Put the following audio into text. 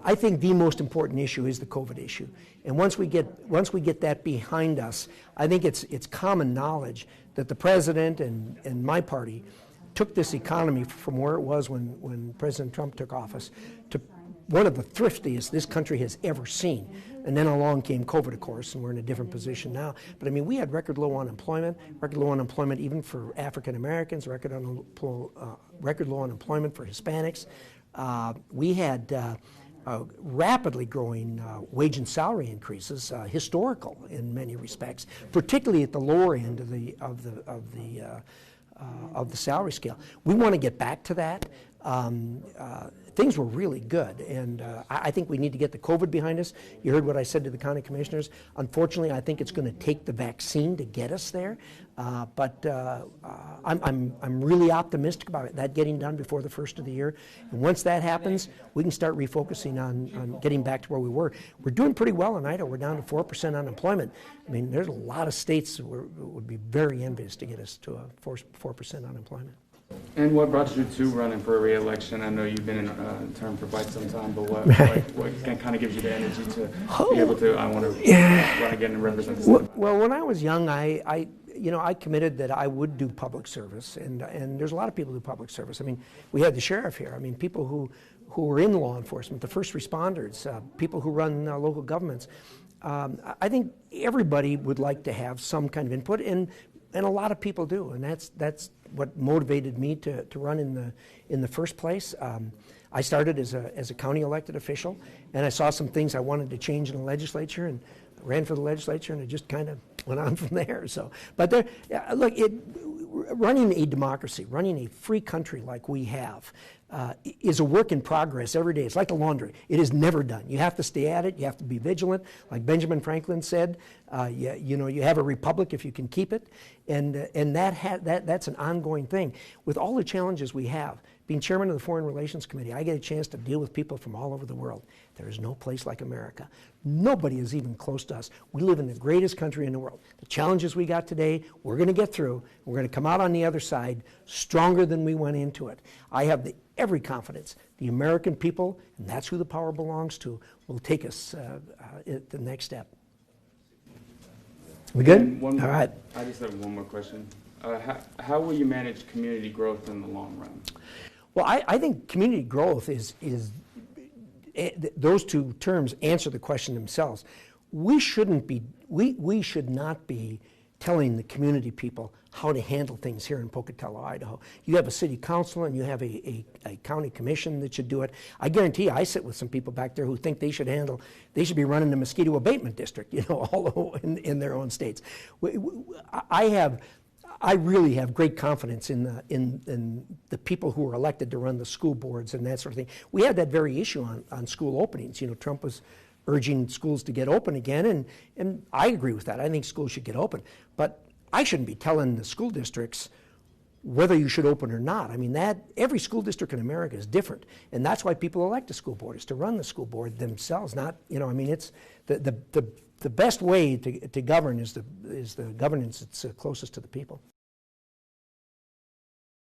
I think the most important issue is the COVID issue, and once we get that behind us, I think it's common knowledge that the president and my party took this economy from where it was when President Trump took office to one of the thriftiest this country has ever seen. And then along came COVID, of course, and we're in a different position now. But I mean, we had record low unemployment even for African Americans, record low unemployment for Hispanics. We had rapidly growing wage and salary increases, historical in many respects, particularly at the lower end of the salary scale. We want to get back to that. Things were really good, and I think we need to get the COVID behind us. You heard what I said to the county commissioners. Unfortunately, I think it's going to take the vaccine to get us there, but I'm really optimistic about it, that getting done before the first of the year. And once that happens, we can start refocusing on getting back to where we were. We're doing pretty well in Idaho. We're down to 4% unemployment. I mean, there's a lot of states that would be very envious to get us to a 4% unemployment. And what brought you to running for a re-election? I know you've been in term for quite some time, but what kind of gives you the energy to be able to, I want to run again and represent the state? Well, when I was young, I committed that I would do public service, and there's a lot of people who do public service. I mean, we had the sheriff here. I mean, people who were in law enforcement, the first responders, people who run local governments. I think everybody would like to have some kind of input, and a lot of people do, and that's what motivated me to run in the first place. I started as a county elected official, and I saw some things I wanted to change in the legislature, and ran for the legislature, and it just kind of went on from there. So, but look, running a democracy, running a free country like we have, is a work in progress every day. It's like the laundry. It is never done. You have to stay at it. You have to be vigilant. Like Benjamin Franklin said, you have a republic if you can keep it, and that's an ongoing thing. With all the challenges we have, being chairman of the Foreign Relations Committee, I get a chance to deal with people from all over the world. There is no place like America. Nobody is even close to us. We live in the greatest country in the world. The challenges we got today, we're going to get through. We're going to come out on the other side stronger than we went into it. I have every confidence the American people, and that's who the power belongs to, will take us at the next step. We good? All right. I just have one more question. How will you manage community growth in the long run? Well, I think community growth is those two terms answer the question themselves. We should not be telling the community people how to handle things here in Pocatello, Idaho. You have a city council and you have a county commission that should do it. I guarantee you, I sit with some people back there who think they should be running the mosquito abatement district, all in their own states. I really have great confidence in the people who are elected to run the school boards and that sort of thing. We had that very issue on school openings. Trump was urging schools to get open again, and I agree with that. I think schools should get open. But I shouldn't be telling the school districts whether you should open or not. I mean, every school district in America is different, and that's why people elect a school board, is to run the school board themselves. Not, it's the best way to govern is the governance that's closest to the people.